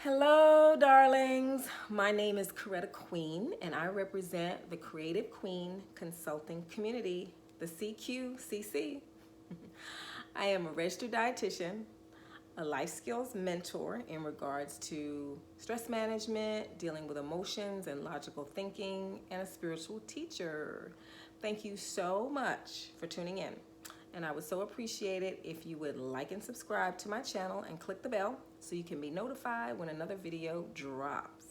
Hello, darlings. My name is Coretta Queen, and I represent the Creative Queen Consulting Community, the CQCC. I am a registered dietitian, a life skills mentor in regards to stress management, dealing with emotions and logical thinking, and a spiritual teacher. Thank you so much for tuning in. And I would so appreciate it if you would like and subscribe to my channel and click the bell so you can be notified when another video drops.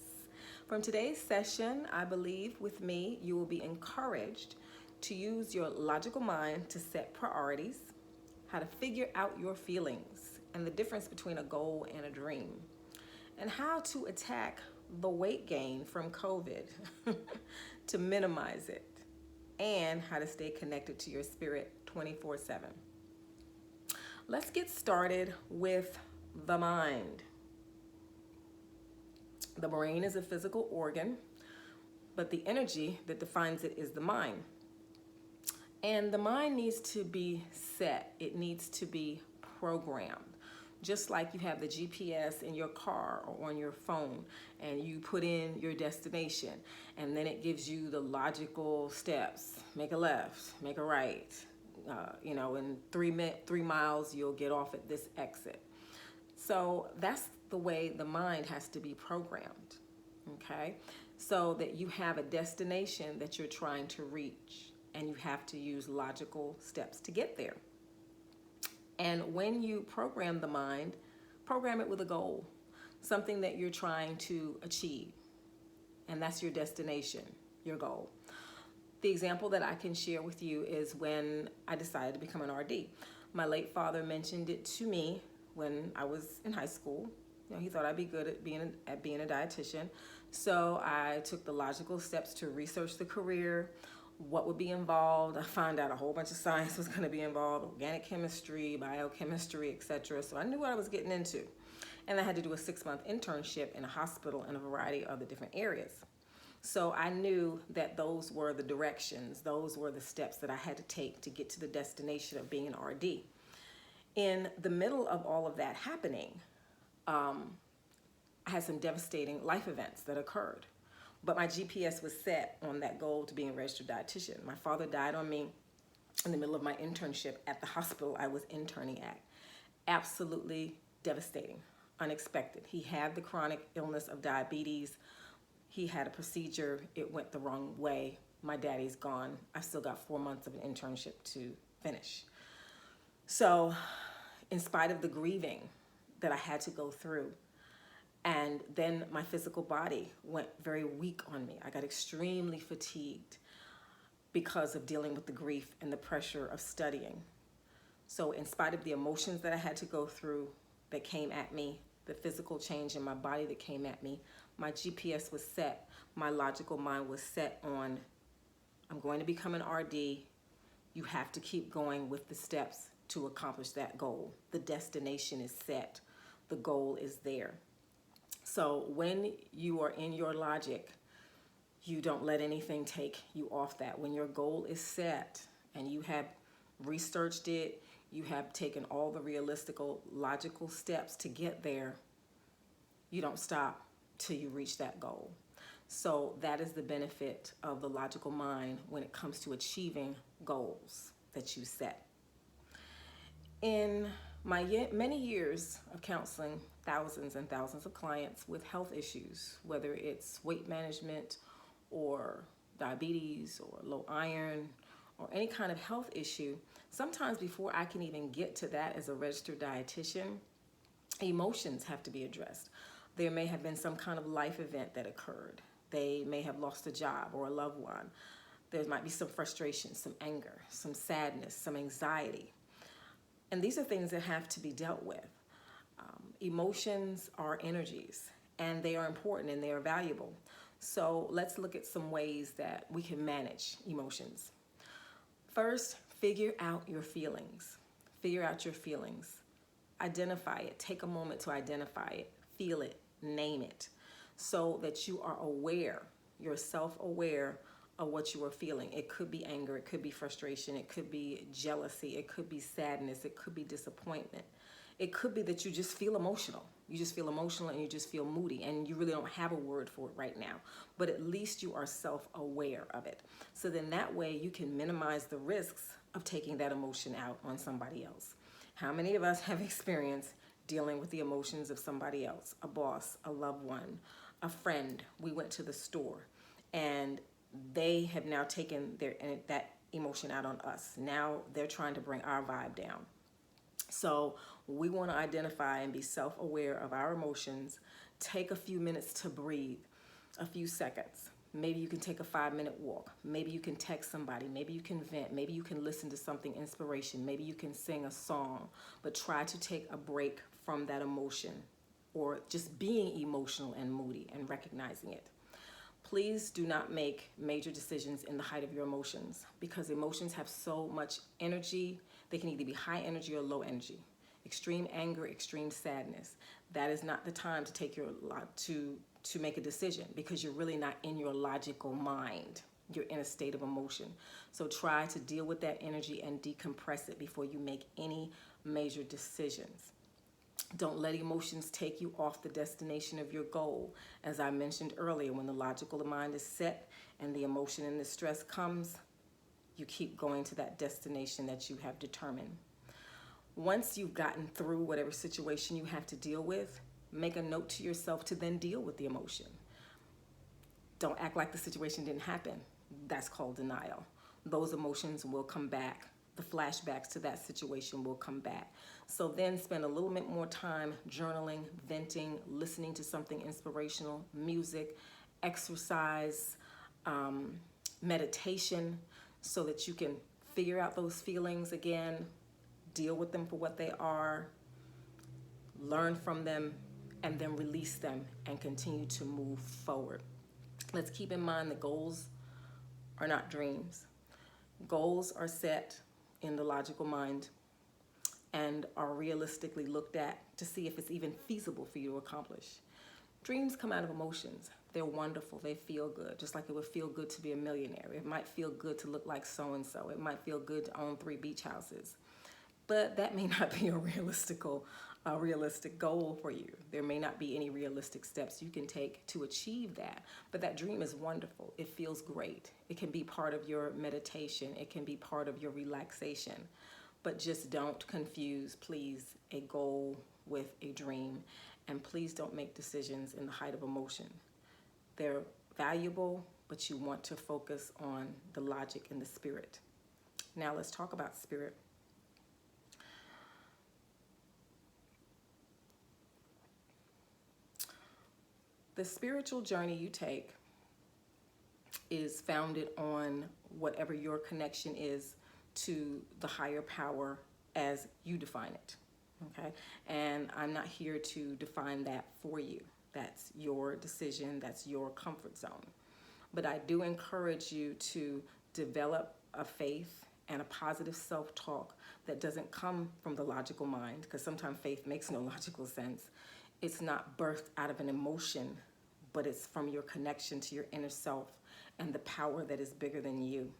From today's session, I believe with me, you will be encouraged to use your logical mind to set priorities, how to figure out your feelings and the difference between a goal and a dream, and how to attack the weight gain from COVID to minimize it, and how to stay connected to your spirit 24/7. Let's get started with the mind. The brain is a physical organ, but the energy that defines it is the mind. And the mind needs to be set. It needs to be programmed. Just like you have the GPS in your car or on your phone, and you put in your destination, and then it gives you the logical steps. Make a left, make a right. In 3 miles, you'll get off at this exit. So that's the way the mind has to be programmed, okay? So that you have a destination that you're trying to reach, and you have to use logical steps to get there. And when you program the mind, program it with a goal, something that you're trying to achieve. And that's your destination, your goal. The example that I can share with you is when I decided to become an RD. My late father mentioned it to me when I was in high school. He thought I'd be good at being a dietitian. So I took the logical steps to research the career, what would be involved. I found out a whole bunch of science was going to be involved, organic chemistry, biochemistry, etc. So I knew what I was getting into. And I had to do a 6-month internship in a hospital in a variety of other different areas. So I knew that those were the directions, those were the steps that I had to take to get to the destination of being an RD. In the middle of all of that happening, I had some devastating life events that occurred. But my GPS was set on that goal to being a registered dietitian. My father died on me in the middle of my internship at the hospital I was interning at. Absolutely devastating, unexpected. He had the chronic illness of diabetes. He had a procedure. It went the wrong way. My daddy's gone. I still got 4 months of an internship to finish. So in spite of the grieving that I had to go through, and then my physical body went very weak on me. I got extremely fatigued because of dealing with the grief and the pressure of studying. So in spite of the emotions that I had to go through that came at me, the physical change in my body that came at me, my GPS was set. My logical mind was set on, I'm going to become an RD. You have to keep going with the steps to accomplish that goal. The destination is set. The goal is there. So when you are in your logic, you don't let anything take you off that. When your goal is set and you have researched it, you have taken all the realistic, logical steps to get there, you don't stop till you reach that goal. So that is the benefit of the logical mind when it comes to achieving goals that you set. In my many years of counseling thousands and thousands of clients with health issues, whether it's weight management or diabetes or low iron or any kind of health issue, sometimes before I can even get to that as a registered dietitian, emotions have to be addressed. There may have been some kind of life event that occurred. They may have lost a job or a loved one. There might be some frustration, some anger, some sadness, some anxiety. And these are things that have to be dealt with. Emotions are energies, and they are important and they are valuable. So let's look at some ways that we can manage emotions. First, figure out your feelings. Figure out your feelings. Identify it. Take a moment to identify it. Feel it. Name it. So that you are aware, you're self-aware of what you are feeling. It could be anger, it could be frustration, it could be jealousy, it could be sadness, it could be disappointment. It could be that you just feel emotional. You just feel emotional and you just feel moody, and you really don't have a word for it right now. But at least you are self-aware of it. So then that way you can minimize the risks of taking that emotion out on somebody else. How many of us have experienced dealing with the emotions of somebody else? A boss, a loved one, a friend. We went to the store and they have now taken that emotion out on us. Now they're trying to bring our vibe down. So we want to identify and be self-aware of our emotions. Take a few minutes to breathe, a few seconds. Maybe you can take a 5-minute walk. Maybe you can text somebody. Maybe you can vent. Maybe you can listen to something inspiration. Maybe you can sing a song, but try to take a break from that emotion or just being emotional and moody and recognizing it. Please do not make major decisions in the height of your emotions, because emotions have so much energy. They can either be high energy or low energy. Extreme anger, extreme sadness. That is not the time to take to make a decision, because you're really not in your logical mind. You're in a state of emotion. So try to deal with that energy and decompress it before you make any major decisions. Don't let emotions take you off the destination of your goal. As I mentioned earlier, when the logical mind is set and the emotion and the stress comes, you keep going to that destination that you have determined. Once you've gotten through whatever situation you have to deal with, make a note to yourself to then deal with the emotion. Don't act like the situation didn't happen. That's called denial. Those emotions will come back. The flashbacks to that situation will come back. So then spend a little bit more time journaling, venting, listening to something inspirational, music, exercise, meditation, so that you can figure out those feelings again, deal with them for what they are, learn from them, and then release them and continue to move forward. Let's keep in mind that goals are not dreams. Goals are set in the logical mind and are realistically looked at to see if it's even feasible for you to accomplish. Dreams come out of emotions. They're wonderful. They feel good, just like it would feel good to be a millionaire. It might feel good to look like so-and-so. It might feel good to own 3 beach houses. But that may not be a realistic goal for you. There may not be any realistic steps you can take to achieve that. But that dream is wonderful. It feels great. It can be part of your meditation. It can be part of your relaxation. But just don't confuse, please, a goal with a dream. And please don't make decisions in the height of emotion. They're valuable, but you want to focus on the logic and the spirit. Now let's talk about spirit. The spiritual journey you take is founded on whatever your connection is to the higher power as you define it, okay? And I'm not here to define that for you. That's your decision, that's your comfort zone. But I do encourage you to develop a faith and a positive self-talk that doesn't come from the logical mind, because sometimes faith makes no logical sense. It's not birthed out of an emotion, but it's from your connection to your inner self and the power that is bigger than you.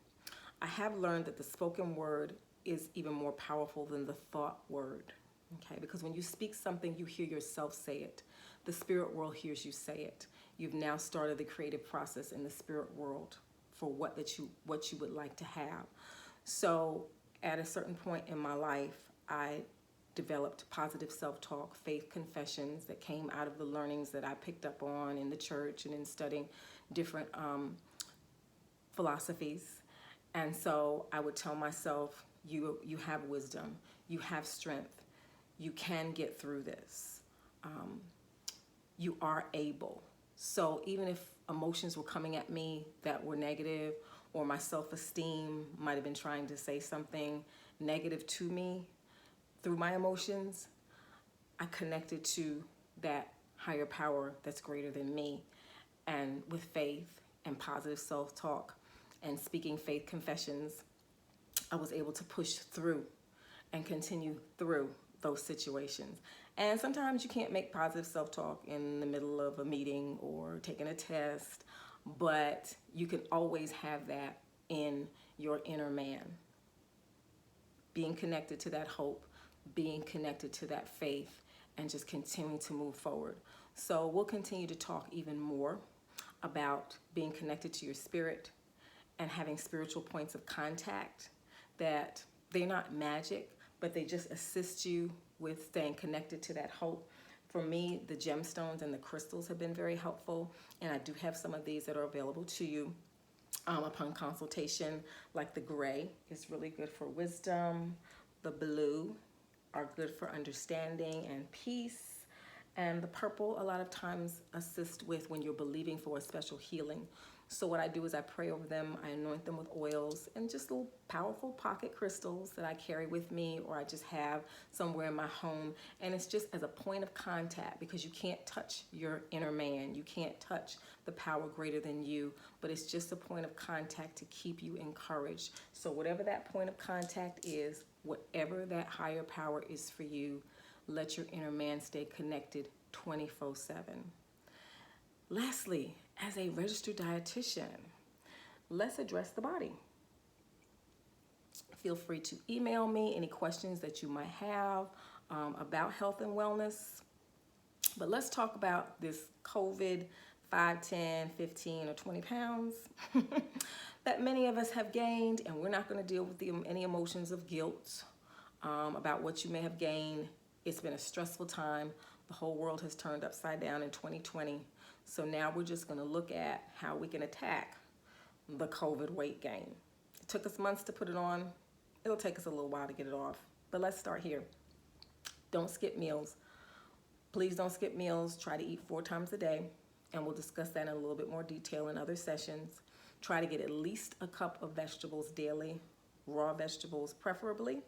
I have learned that the spoken word is even more powerful than the thought word, okay? Because when you speak something, you hear yourself say it. The spirit world hears you say it. You've now started the creative process in the spirit world for what you would like to have. So at a certain point in my life, I developed positive self-talk, faith confessions that came out of the learnings that I picked up on in the church and in studying different philosophies. And so I would tell myself, you have wisdom, you have strength, you can get through this. You are able. So even if emotions were coming at me that were negative, or my self-esteem might have been trying to say something negative to me through my emotions, I connected to that higher power that's greater than me. And with faith and positive self-talk and speaking faith confessions, I was able to push through and continue through those situations. And sometimes you can't make positive self-talk in the middle of a meeting or taking a test, but you can always have that in your inner man. Being connected to that hope, being connected to that faith, and just continue to move forward. So we'll continue to talk even more about being connected to your spirit and having spiritual points of contact, that they're not magic, but they just assist you with staying connected to that hope. For me, the gemstones and the crystals have been very helpful, and I do have some of these that are available to you upon consultation. Like the gray is really good for wisdom. The blue are good for understanding and peace. And the purple a lot of times assist with when you're believing for a special healing. So what I do is I pray over them, I anoint them with oils and just little powerful pocket crystals that I carry with me, or I just have somewhere in my home. And it's just as a point of contact, because you can't touch your inner man. You can't touch the power greater than you, but it's just a point of contact to keep you encouraged. So whatever that point of contact is, whatever that higher power is for you, let your inner man stay connected 24/7. Lastly, as a registered dietitian, let's address the body. Feel free to email me any questions that you might have about health and wellness. But let's talk about this COVID 5, 10, 15, or 20 pounds that many of us have gained, and we're not going to deal with any emotions of guilt about what you may have gained. It's been a stressful time. The whole world has turned upside down in 2020. So now we're just going to look at how we can attack the COVID weight gain. It took us months to put it on. It'll take us a little while to get it off. But let's start here. Don't skip meals. Please don't skip meals. Try to eat 4 times a day. And we'll discuss that in a little bit more detail in other sessions. Try to get at least a cup of vegetables daily, raw vegetables preferably,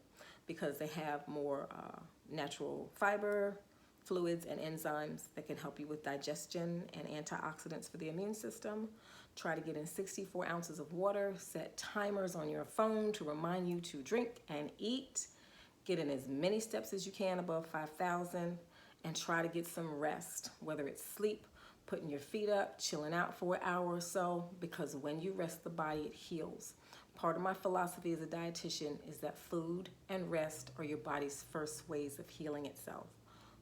because they have more natural fiber, fluids, and enzymes that can help you with digestion and antioxidants for the immune system. Try to get in 64 ounces of water. Set timers on your phone to remind you to drink and eat. Get in as many steps as you can above 5,000, and try to get some rest, whether it's sleep, putting your feet up, chilling out for an hour or so, because when you rest the body, it heals. Part of my philosophy as a dietitian is that food and rest are your body's first ways of healing itself.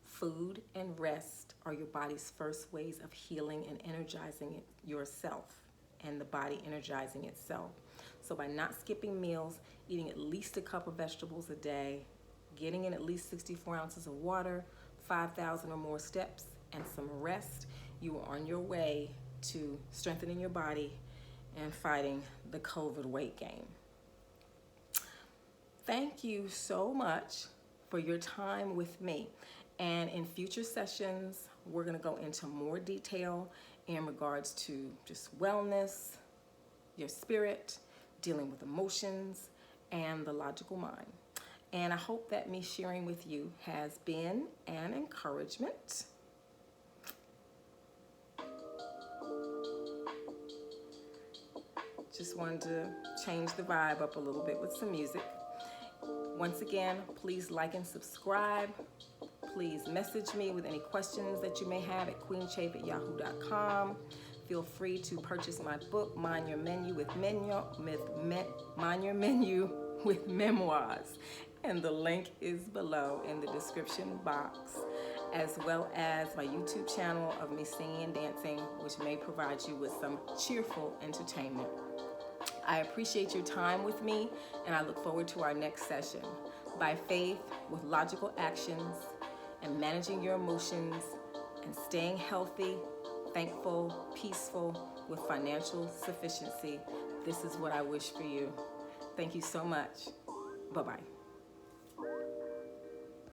Food and rest are your body's first ways of healing and energizing yourself, and the body energizing itself. So by not skipping meals, eating at least a cup of vegetables a day, getting in at least 64 ounces of water, 5,000 or more steps, and some rest, you are on your way to strengthening your body and fighting the COVID weight gain. Thank you so much for your time with me. And in future sessions, we're going to go into more detail in regards to just wellness, your spirit, dealing with emotions, and the logical mind. And I hope that me sharing with you has been an encouragement. Just wanted to change the vibe up a little bit with some music. Once again, please like and subscribe. Please message me with any questions that you may have at queenchafe@yahoo.com. Feel free to purchase my book, Mind Your Menu with Memoirs. And the link is below in the description box, as well as my YouTube channel of me singing and dancing, which may provide you with some cheerful entertainment. I appreciate your time with me, and I look forward to our next session. By faith, with logical actions, and managing your emotions, and staying healthy, thankful, peaceful, with financial sufficiency, this is what I wish for you. Thank you so much. Bye-bye.